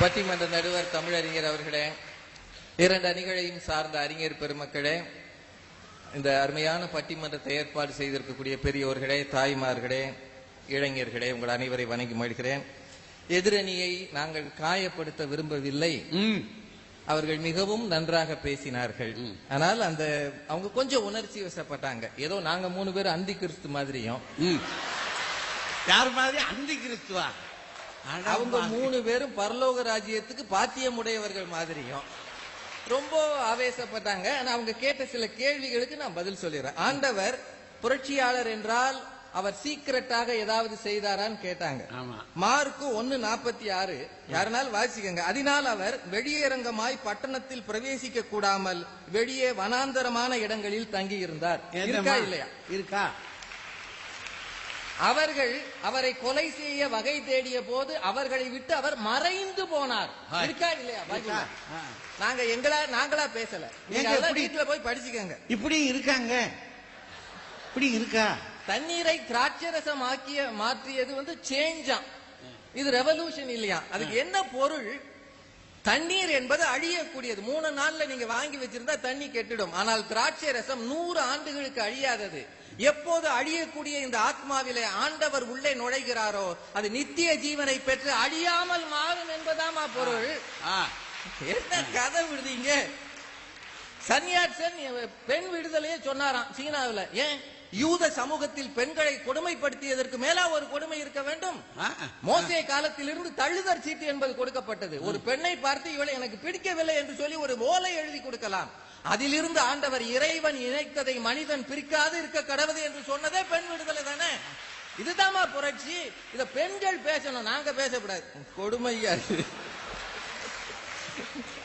பட்டிமன்ற நடுவர் தமிழறிஞர் அவர்களே, இரண்டு அணிகளையும் சார்ந்த அறிஞர் பெருமக்களே, இந்த அருமையான பட்டிமன்றத்தை ஏற்பாடு செய்திருக்கக்கூடிய பெரியோர்களே, தாய்மார்களே, இளைஞர்களே, உங்கள் அனைவரை வணங்கி மகிழ்கிறேன். எதிரணியை நாங்கள் காயப்படுத்த விரும்பவில்லை. அவர்கள் மிகவும் நன்றாக பேசினார்கள். ஆனால் அவங்க கொஞ்சம் உணர்ச்சி வசப்பட்டாங்க. ஏதோ நாங்க 3 பேர் அந்தி கிறிஸ்து மாதிரியும், யார் மாதிரி அந்தி கிறிஸ்துவா, அவங்க 3 பேரும் பரலோக ராஜ்யத்துக்கு பாத்தியமுடையவர்கள் மாதிரியும் ரொம்ப ஆவேசப்பட்டாங்க. ஆனா அவங்க கேட்ட சில கேள்விகளுக்கு நான் பதில் சொல்லிடுறேன். ஆண்டவர் புரட்சியாளர் என்றால் அவர் சீக்கிரட்டாக ஏதாவது செய்தாரான்னு கேட்டாங்க. மார்க்கு 1:46 யாருனாலும் வாசிக்கங்க. அதனால் அவர் வெளியரங்கமாய் பட்டணத்தில் பிரவேசிக்க கூடாமல் வெளியே வனாந்தரமான இடங்களில் தங்கி இருந்தார். இருக்கா இல்லையா? இருக்கா. அவர்கள் அவரை கொலை செய்ய வகை தேடிய போது அவர்களை விட்டு அவர் மறைந்து போனார். இருக்கா இல்லையா? நாங்களா பேசல, வீட்டுல போய் படிச்சுக்கங்க. இப்படி இருக்காங்க, இப்படி இருக்கா. தண்ணீரை திராட்சரசம் மாற்றியது சேஞ்சா, இது ரெவல்யூஷன் இல்லையா? அதுக்கு என்ன பொருள்? தண்ணீர் என்பது அழியக்கூடியது. 3 நாள்ல நீங்க வாங்கி வச்சிருந்தா தண்ணி கெட்டுடும். ஆனால் திராட்சை ரசம் 100 ஆண்டுகளுக்கு அழியாதது. எப்போது அழியக்கூடிய இந்த ஆத்மாவிலே ஆண்டவர் உள்ளே நுழைகிறாரோ அது நித்திய ஜீவனை பெற்று அழியாமல் மாறும் என்பதாமா பொருள். என்ன கதை விடுதீங்க? சன்யாட்சன் பெண் விடுதலையே சொன்னாராம் சீனாவில். ஏன்? யூத சமூகத்தில் பெண்களை கொடுமைப்படுத்தியதற்கு மேல ஒரு கொடுமை இருக்க வேண்டும். மோசே காலத்திலிருந்து தள்ளுதற் சீட்டு என்பது கொடுக்கப்பட்டது. ஒரு பெண்ணை பார்த்து இவளை எனக்கு பிடிக்கவில்லை என்று சொல்லி ஒரு ஓலை எழுதி கொடுக்கலாம். அதிலிருந்து ஆண்டவர் இறைவன் இணைத்ததை மனிதன் பிரிக்காது இருக்க கடவுது என்று சொன்னதே பெண் விடுதலை தானே. இதுதாமா புரட்சி. இத பெண்கள் பேசணும், நாங்க பேசக்கூடாது. கொடுமையா.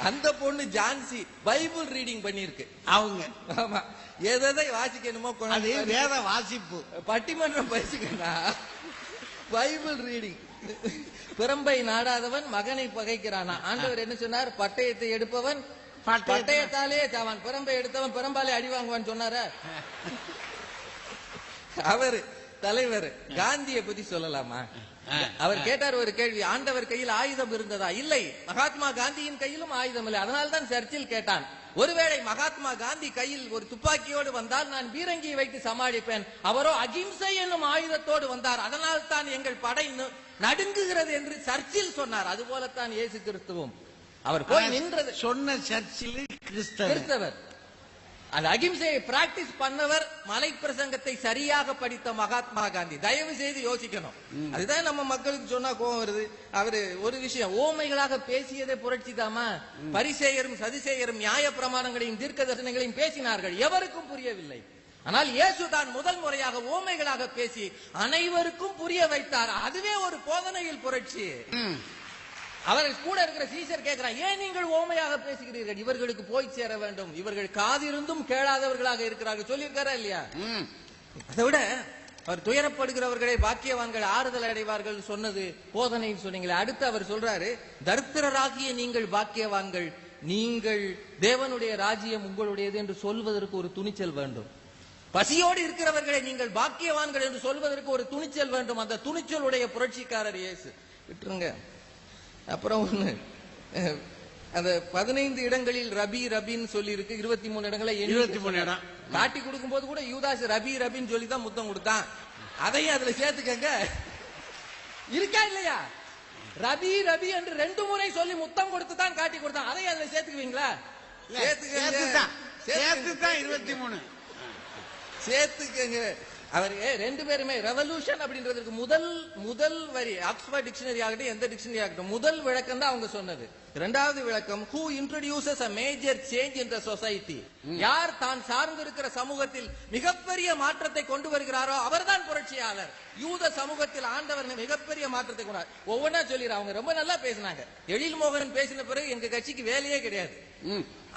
அந்த பொண்ணு ஜான்சி பைபிள் ரீடிங் பண்ணிருக்கு. அவங்க ஆமா, எதை வாசிக்கணுமோ வேத வாசிப்பு. பட்டிமன்றம் பேசிக்கா பைபிள் ரீடிங். பிறம்பை நாடாதவன் மகனை பகைக்கிறானா. ஆண்டவர் என்ன சொன்னார்? பட்டயத்தை எடுப்பவன் பட்டயத்தாலே சாவான், பிறம்பை எடுத்தவன் பிறம்பாலே அடி வாங்குவான் சொன்னார. அவர் தலைவர் காந்தியை பத்தி சொல்லலாமா? அவர் கேட்டார் ஒரு கேள்வி. ஆண்டவர் கையில் ஆயுதம் இருந்ததா? இல்லை. மகாத்மா காந்தியின் கையிலும் ஆயுதம் இல்லை. அதனால்தான் சர்ச்சில் கேட்டான், ஒருவேளை மகாத்மா காந்தி கையில் ஒரு துப்பாக்கியோடு வந்தால் நான் பீரங்கியை வைத்து சமாளிப்பேன். அவரோ அகிம்சை என்னும் ஆயுதத்தோடு வந்தார், அதனால் தான் எங்கள் படை நடுங்குகிறது என்று சர்ச்சில் சொன்னார். அதுபோலத்தான் இயேசு கிறிஸ்துவும் அவர் போய் நின்றது சொன்ன சர்ச்சில் கிறிஸ்தவர். அந்த அகிம்சையை பிராக்டிஸ் பண்ணவர், மலை பிரசங்கத்தை சரியாக படித்த மகாத்மா காந்தி. தயவு செய்து யோசிக்கணும். அதுதான் நம்ம மக்களுக்கு சொன்னா கோபம் வருது. அவரு ஒரு விஷயம் ஓமைகளாக பேசியதே புரட்சி தாமா. பரிசேயரும் சதுசேயரும் நியாய பிரமாணங்களையும் தீர்க்க தரிசனங்களையும் பேசினார்கள், எவருக்கும் புரியவில்லை. ஆனால் இயேசு தான் முதல் முறையாக ஓமைகளாக பேசி அனைவருக்கும் புரிய வைத்தார். அதுவே ஒரு போதனையில் புரட்சி. அவர் கூட இருக்கிற சீசர் கேட்கிறார், ஏன் நீங்கள் ஓமையாக பேசுகிறீர்கள்? இவர்களுக்கு போய் சேர வேண்டும், இவர்கள் காதிருந்தும் கேளாதவர்களாக இருக்கிறார்கள் சொல்லியிருக்காரா இல்லையா? அதை விட அவர் துயரப்படுகிறவர்களை பாக்கியவான்கள் ஆறுதல் அடைவார்கள் சொன்னது போதனைன்னு சொன்னீங்களே. அடுத்து அவர் சொல்றாரு, தரித்திரராகிய நீங்கள் பாக்கியவான்கள், நீங்கள் தேவனுடைய ராஜ்யம் உங்களுடையது என்று சொல்வதற்கு ஒரு துணிச்சல் வேண்டும். பசியோடு இருக்கிறவர்களை நீங்கள் பாக்கியவான்கள் என்று சொல்வதற்கு ஒரு துணிச்சல் வேண்டும். அந்த துணிச்சலுடைய புரட்சிக்காரர் இயேசு. விட்டுருங்க. அப்புறம் ஒண்ணு, அந்த 15 இடங்களில் ரபி ரபின்னு சொல்லி இருக்கு. 23 இடங்களை 23 இடம் காட்டி கொடுக்கும் போது கூட யூதாஸ் ரபி ரபின்னு சொல்லி தான் முத்தம் கொடுத்தான். அதையும் அதுல சேர்த்துக்கங்க. இருக்கா இல்லையா? ரபி ரபி என்று 2 முறை சொல்லி முத்தம் கொடுத்து தான் காட்டி கொடுத்தான். அதையும் அதுல சேர்த்துக்குவீங்களா? சேர்த்துதான் 23 சேர்த்துக்கங்க. அவர் 2 பேருமே ரெவல்யூஷன் அப்படின்றதுக்கு முதல் வரி ஆக்ஸ்போர்ட் டிக்ஷனரி ஆகட்டும், எந்த டிக்ஷனரி ஆகட்டும், முதல் விளக்கம் தான் அவங்க சொன்னது. இரண்டாவது விளக்கம், who introduces a major change in the society. யார் தான் சார்ந்திருக்கிற சமூகத்தில் மிகப்பெரிய மாற்றத்தை கொண்டு வருகிறாரோ அவர்தான் புரட்சியாளர். யூத சமூகத்தில் ஆண்டவர் மிகப்பெரிய மாற்றத்தை கொண்டார். ஒவ்வொன்னா சொல்லிடுற. அவங்க ரொம்ப நல்லா பேசினாங்க. எழில் மோகன் பேசின பிறகு எங்க கட்சிக்கு வேலையே கிடையாது.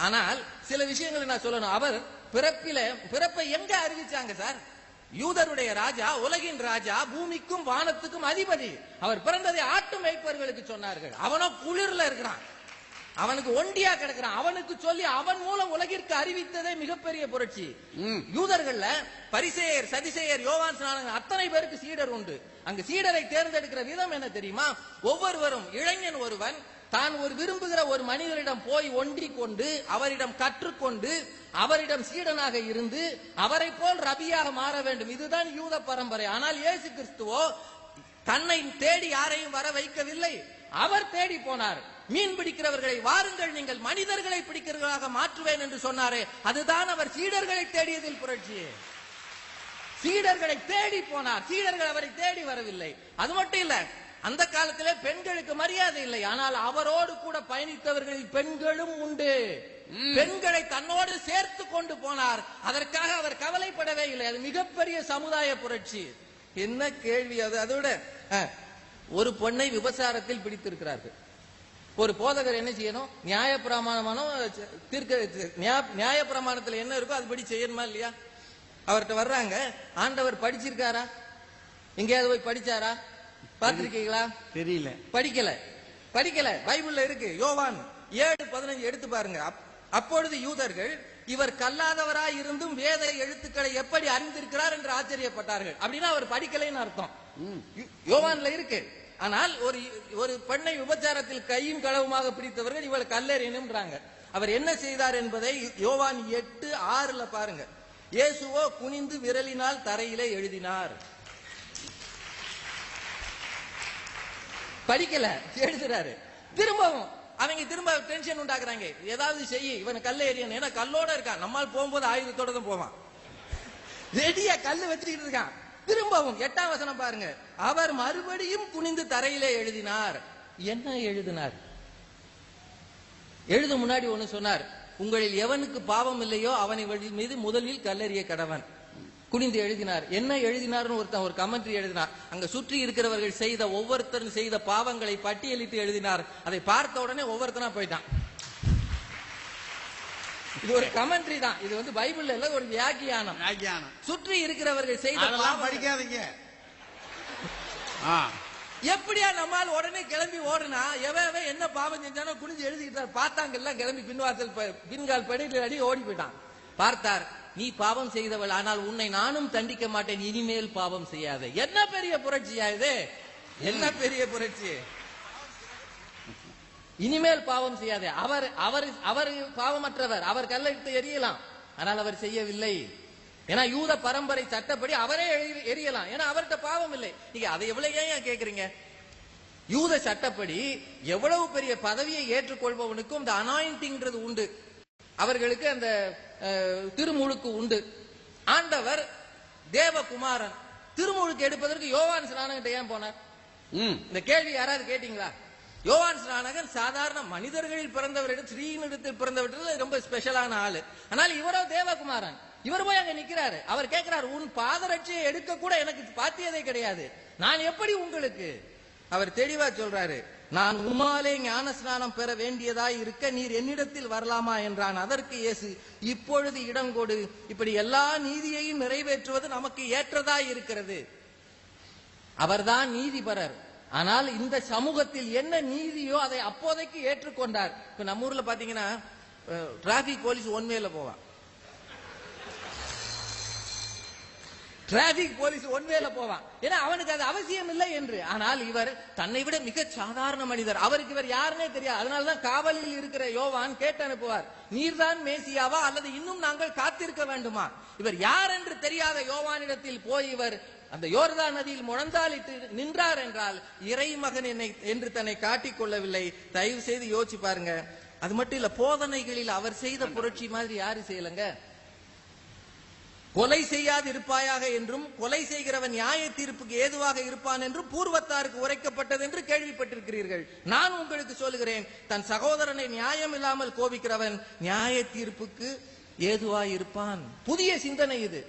ஆனால் சில விஷயங்களை நான் சொல்லணும். அவர் பிறப்பை எங்க அறிவிச்சாங்க சார்? யூதருடைய ராஜா, உலகின் ராஜா, பூமிக்கும் வானத்துக்கும் அதிபதி. அவர் பிறந்ததை ஆட்டு மேய்ப்பர்களுக்கு சொன்னார்கள். அவனோ குளிர்ல இருக்கிறான், அவனுக்கு ஒண்டியா கிடக்கிறான். அவனுக்கு சொல்லி அவன் மூலம் உலகிற்கு அறிவித்ததே மிகப்பெரிய புரட்சி. யூதர்கள்ல பரிசேயர் சதிசேயர் யோவான் ஸ்நானகன் அத்தனை பேருக்கு சீடர் உண்டு. அங்கு சீடரை தேர்ந்தெடுக்கிற விதம் என்ன தெரியுமா? ஒவ்வொருவரும், இளைஞன் ஒருவன் தான் ஒரு விரும்புகிற ஒரு மனிதரிடம் போய் ஒன்றிக் கொண்டு அவரிடம் கற்றுக்கொண்டு அவரிடம் சீடனாக இருந்து அவரை போல் ரபியாக மாற வேண்டும். இதுதான் யூத பரம்பரை. ஆனால் இயேசு கிறிஸ்துவோ தன்னை தேடி யாரையும் வர வைக்கவில்லை. அவர் தேடி போனார். மீன் பிடிக்கிறவர்களை வாருங்கள், நீங்கள் மனிதர்களை பிடிக்கிறவர்களாக மாற்றுவேன் என்று சொன்னாரே, அதுதான் அவர் சீடர்களை தேடியதில் புரட்சி. சீடர்களை தேடி போனார், சீடர்கள் அவரை தேடி வரவில்லை. அது மட்டும் இல்ல, அந்த காலத்திலே பெண்களுக்கு மரியாதை இல்லை. ஆனால் அவரோடு கூட பயணித்தவர்களில் பெண்களும் உண்டு. பெண்களை தன்னோடு சேர்த்து கொண்டு போனார். அதற்காக அவர் கவலைப்படவே இல்லை. அது மிகப்பெரிய சமுதாய புரட்சி. என்ன கேள்வி அது! அதோட ஒரு பெண்ணை விபச்சாரத்தில் பிடித்திருக்கிறார்கள். ஒரு போதகர் என்ன செய்யணும்? நியாயப்பிரமாணத்தில் என்ன இருக்கோ அதுபடி செய்யணுமா இல்லையா? அவர்கிட்ட வர்றாங்க, ஆண்டவர் படிச்சிருக்காரா? எங்கேயாவது போய் படிச்சாரா? பார்த்திருக்கீங்களா? தெரியல. படிக்கல. பைபிள்ல இருக்கு. யோவான் 7:15 எடுத்து பாருங்க. அப்பொழுது யூதர்கள் இவர் கல்லாதவராய் இருந்தும் வேத எழுத்துக்களை எப்படி அறிந்திருக்கிறார் என்று ஆச்சரியப்பட்டார்கள். அப்படின்னா அவர் படிக்கலைன்னு அர்த்தம். யோவான்ல இருக்கு. ஆனால் ஒரு பெண்ணை விபச்சாரத்தில் கையும் களவுமாக பிடித்தவர்கள் இவள் கல்லெறியணும்ன்றாங்க. அவர் என்ன செய்தார் என்பதை யோவான் 8:6 பாருங்க. இயேசுவோ குனிந்து விரலினால் தரையிலே எழுதினார். படிக்கல, எழுதுறாரு. திரும்பவும் அவங்க திரும்ப டென்ஷன் உண்டாக்குறாங்க. ஏதாவது செய்ய, இவன் கல்ல எறியணும். ஏன்னா கல்லோட இருக்கான். நம்மால் போகும்போது ஆயுதத்தோட தான் போவான். ரெடியா கல்லு வச்சுக்கிட்டு இருக்கான். திரும்பவும் 8ஆம் வசனம் பாருங்க. அவர் மறுபடியும் குனிந்து தரையிலே எழுதினார். என்ன எழுதினார்? எழுத முன்னாடி ஒண்ணு சொன்னார், உங்களில் எவனுக்கு பாவம் இல்லையோ அவனை மீது முதலில் கல்லெறிய கடவன். குனிந்து எழுதினார். என்ன எழுதினார்னு ஒரு கமெண்ட்ரி எழுதினார். அங்க சுற்றி இருக்கிறவர்கள் செய்த ஒவ்வொருத்தரும் செய்த பாவங்களை பட்டியலிட்டு எழுதினார். அதை பார்த்த உடனே ஒவ்வொருத்தனா போயிட்டான். இது ஒரு கமெண்ட்ரி தான். இது வந்து பைபிள்ல இல்ல, ஒரு வியாக்கியானம். சுற்றி இருக்கிறவர்கள் செய்த பாவம் படிக்காதீங்க. எப்படியா நம்மால் உடனே கிளம்பி ஓடுனா, எவன் என்ன பாவம் செஞ்சானோ குனிஞ்சு எழுதிக்கிட்டார். பார்த்தாங்க கிளம்பி பின்கால் படியில் அடி ஓடி போயிட்டான். பார்த்தார், நீ பாவம் செய்தவள், ஆனால் உன்னை நானும் தண்டிக்க மாட்டேன், இனிமேல் பாவம் செய்யாத. என்ன பெரிய புரட்சியா இது! என்ன பெரிய புரட்சி! இனிமேல் பாவம் செய்யாத. அவர் பாவமற்றவர். அவர் கல்லிட்டு எரியலாம், ஆனால் அவர் செய்யவில்லை. ஏன்னா யூத பரம்பரை சட்டப்படி அவரே எரியலாம். ஏன்னா அவர்கிட்ட பாவம் இல்லை. நீங்க அதை எவ்வளவு ஏன் கேக்குறீங்க? யூத சட்டப்படி எவ்வளவு பெரிய பதவியை ஏற்றுக்கொள்பவனுக்கும் இந்த அனாயிண்டிங்கிறது உண்டு. அவர்களுக்கு அந்த திருமுழுக்கு உண்டு. ஆண்டவர் தேவகுமாரன் திருமுழுக்கு எடுப்பதற்கு யோவான் ஸ்நானகன் ஏன் போனார்? இந்த கேள்வி யாராவது கேட்டீங்களா? யோவான் ஸ்நானகன் சாதாரண மனிதர்களில் பிறந்தவரிடம், ஸ்ரீனிடத்தில் பிறந்தவரிடம் ரொம்ப ஸ்பெஷலான ஆளு. ஆனால் இவரோ தேவகுமாரன். இவர் போய் அங்க நிக்கிறாரு. அவர் கேட்கிறார், உன் பாதரட்சியை எடுக்க கூட எனக்கு பாத்தியதே கிடையாது, நான் எப்படி உங்களுக்கு? அவர் தெளிவா சொல்றாரு, நான் உம்மாலே ஞான ஸ்நானம் பெற வேண்டியதாய் இருக்க நீர் என்னிடத்தில் வரலாமா என்றான். அதற்கு இயேசு, இப்பொழுது இடம் கொடு, இப்படி எல்லா நீதியையும் நிறைவேற்றுவது நமக்கு ஏற்றதாய் இருக்கிறது. அவர்தான் நீதிபரர். ஆனால் இந்த சமூகத்தில் என்ன நீதியோ அதை அப்போதைக்கு ஏற்றுக்கொண்டார். இப்ப நம்ம ஊர்ல பாத்தீங்கன்னா டிராபிக் போலீஸ் ஒன்வேல போவான். டிராபிக் போலீஸ் ஒன்வேல போவான். ஏன்னா அவனுக்கு அது அவசியம் இல்லை என்று. ஆனால் இவர் தன்னை விட மிக சாதாரண மனிதர். அவருக்கு இவர் யாருன்னே தெரியாது. அதனாலதான் காவலில் இருக்கிற யோவான் கேட்டு அனுப்புவார், நீர்தான் மேசியாவா அல்லது இன்னும் நாங்கள் காத்திருக்க வேண்டுமா? இவர் யார் என்று தெரியாத யோவானிடத்தில் போய் இவர் அந்த யோர்தான் நதியில் முழந்தாளிட்டு நின்றார் என்றால் இறைமகன் என்னை என்று தன்னை காட்டிக் கொள்ளவில்லை. தயவு செய்து யோசிச்சு பாருங்க. அது மட்டும் இல்ல, போதனைகளில் அவர் செய்த புரட்சி மாதிரி யாரு செய்யலங்க. கொலை செய்யாது இருப்பாயாக என்றும் கொலை செய்கிறவன் நியாய தீர்ப்புக்கு ஏதுவாக இருப்பான் என்றும் பூர்வத்தாருக்கு உரைக்கப்பட்டது என்று கேள்விப்பட்டிருக்கிறீர்கள். நான் உங்களுக்கு சொல்லுகிறேன், தன் சகோதரனை நியாயம் இல்லாமல் கோபிக்கிறவன் நியாய தீர்ப்புக்கு ஏதுவாக இருப்பான். புதிய சிந்தனை இது.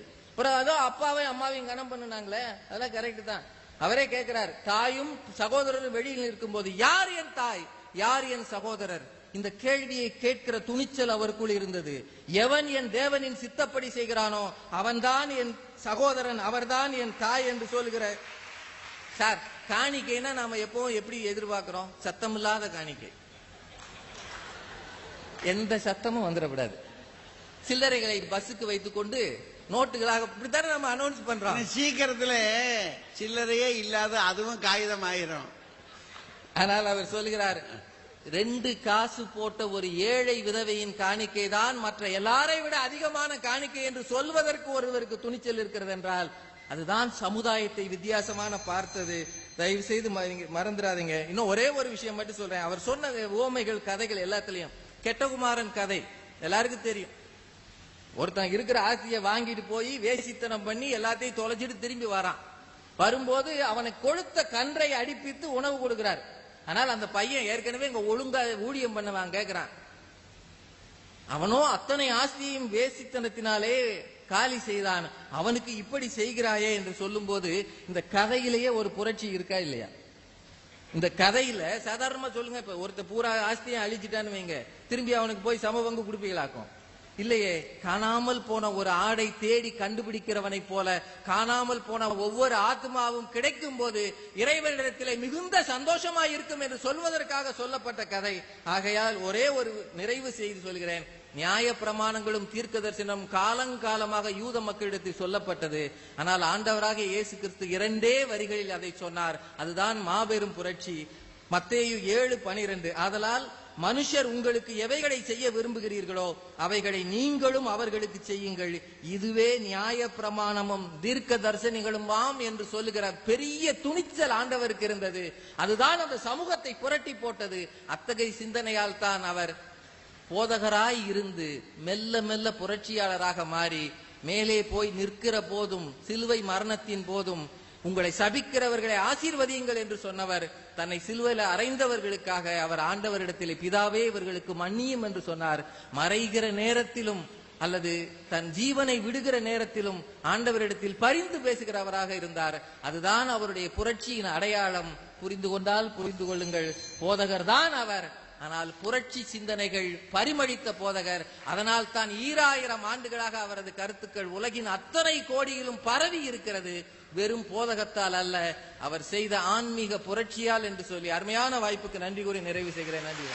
அதோ அப்பாவை அம்மாவையும் கணம் பண்ணுனாங்களே, அதெல்லாம் கரெக்ட் தான். அவரே கேட்கிறார், தாயும் சகோதரரும் வெளியில் இருக்கும் போது யார் என் தாய், யார் என் சகோதரர்? இந்த கேள்வியை கேட்கிற துணிச்சல் அவருக்குள் இருந்தது. எவன் என் தேவனின் சித்தப்படி செய்கிறானோ அவன்தான் என் சகோதரன், அவர்தான் என் தாய் என்று சொல்லுகிற. சார், காணிக்கைன்னா நாம எப்பவும் எப்படி எதிர்பார்க்கிறோம்? சத்தமில்லாத காணிக்கை, எந்த சத்தமும் வந்துடக்கூடாது. சில்லறைகளை பஸ்ஸுக்கு வைத்துக் கொண்டு நோட்டுகளாக இப்படித்தானே நம்ம அனௌன்ஸ் பண்றோம். சீக்கிரத்துல சில்லறையே இல்லாத அதுவும் காகிதம் ஆயிரும். ஆனால் அவர் சொல்லுகிறார், 2 காசு போட்ட ஒரு ஏழை விதவையின் காணிக்கை தான் மற்ற எல்லாரை விட அதிகமான காணிக்கை என்று சொல்வதற்கு ஒருவருக்கு துணிச்சல் இருக்கிறது என்றால் அதுதான் சமுதாயத்தை வித்தியாசமான பார்த்தது. தயவு செய்து மறந்துடாதீங்க. இன்னும் ஒரே ஒரு விஷயம் மட்டும் சொல்றேன். அவர் சொன்ன ஓமைகள் கதைகள் எல்லாத்துலயும் கெட்டகுமாரன் கதை எல்லாருக்கும் தெரியும். ஒருத்தன் இருக்கிற ஆஸ்தியை வாங்கிட்டு போய் வேசித்தனம் பண்ணி எல்லாத்தையும் தொலைச்சிட்டு திரும்பி வரான். வரும்போது அவனை கொழுத்த கன்றை அடிப்பித்து உணவு கொடுக்கிறார். ஆனால் அந்த பையன் ஏற்கனவே இங்க ஒழுங்கா ஊழியம் பண்ணவன் கேட்கிறான். அவனோ அத்தனை ஆஸ்தியையும் வேசித்தனத்தினாலே காலி செய்தான். அவனுக்கு இப்படி செய்கிறாயே என்று சொல்லும் போது இந்த கதையிலேயே ஒரு புரட்சி இருக்கா இல்லையா? இந்த கதையில சாதாரணமா சொல்லுங்க, இப்ப ஒருத்த பூரா ஆஸ்தியை அழிச்சிட்டான்னு வைங்க, திரும்பி அவனுக்கு போய் சமபங்கு கொடுப்பீங்களாக்கும்? இல்லையே. காணாமல் போன ஒரு ஆடை தேடி கண்டுபிடிக்கிறவனை போல காணாமல் போன ஒவ்வொரு ஆத்மாவும் கிடைக்கும் போது இறைவனிடத்திலே மிகுந்த சந்தோஷமா இருக்கும் என்று சொல்வதற்காக சொல்லப்பட்ட கதை. ஆகையால் ஒரே ஒரு நிறைவு செய்து சொல்கிறேன். நியாய பிரமாணங்களும் தீர்க்க தரிசனம் காலங்காலமாக யூத மக்களிடத்தில் சொல்லப்பட்டது. ஆனால் ஆண்டவராக இயேசு கிறிஸ்து 2 வரிகளில் அதை சொன்னார். அதுதான் மாபெரும் புரட்சி. மத்தேயு 7:12 ஆதலால் மனுஷர் உங்களுக்கு எவைகளை செய்ய விரும்புகிறீர்களோ அவைகளை நீங்களும் அவர்களுக்கு செய்யுங்கள், இதுவே நியாய பிரமாணமும் தீர்க்க தரிசனிகளும் ஆம் என்று சொல்லுகிற பெரிய துணிச்சல் ஆண்டவருக்கு இருந்தது. அதுதான் அந்த சமூகத்தை புரட்டி போட்டது. அத்தகைய சிந்தனையால் தான் அவர் போதகராய் இருந்து மெல்ல மெல்ல புரட்சியாளராக மாறி மேலே போய் நிற்கிற போதும் சிலுவை மரணத்தின் போதும் உங்களை சபிக்கிறவர்களை ஆசீர்வதியுங்கள் என்று சொன்னவர் தன்னை சிலுவையில் அறைந்தவர்களுக்காக அவர் ஆண்டவரிடத்திலே பிதாவே இவர்களுக்கு மன்னியும் என்று சொன்னார். மறைகிற நேரத்திலும் அல்லது தன் ஜீவனை விடுகிற நேரத்திலும் ஆண்டவரிடத்தில் பரிந்து பேசுகிறவராக இருந்தார். அதுதான் அவருடைய புரட்சியின் அடையாளம். புரிந்து கொண்டால் புரிந்து கொள்ளுங்கள், போதகர் தான் அவர். ஆனால் புரட்சி சிந்தனைகள் பரிமளித்த போதகர். அதனால் தான் 2000 ஆண்டுகளாக அவரது கருத்துக்கள் உலகின் அத்தனை கோடியிலும் பரவி இருக்கிறது. வெறும் போதகத்தால் அல்ல, அவர் செய்த ஆன்மீக புரட்சியால் என்று சொல்லி அருமையான வாய்ப்புக்கு நன்றி கூறி நிறைவு செய்கிறேன். நன்றி.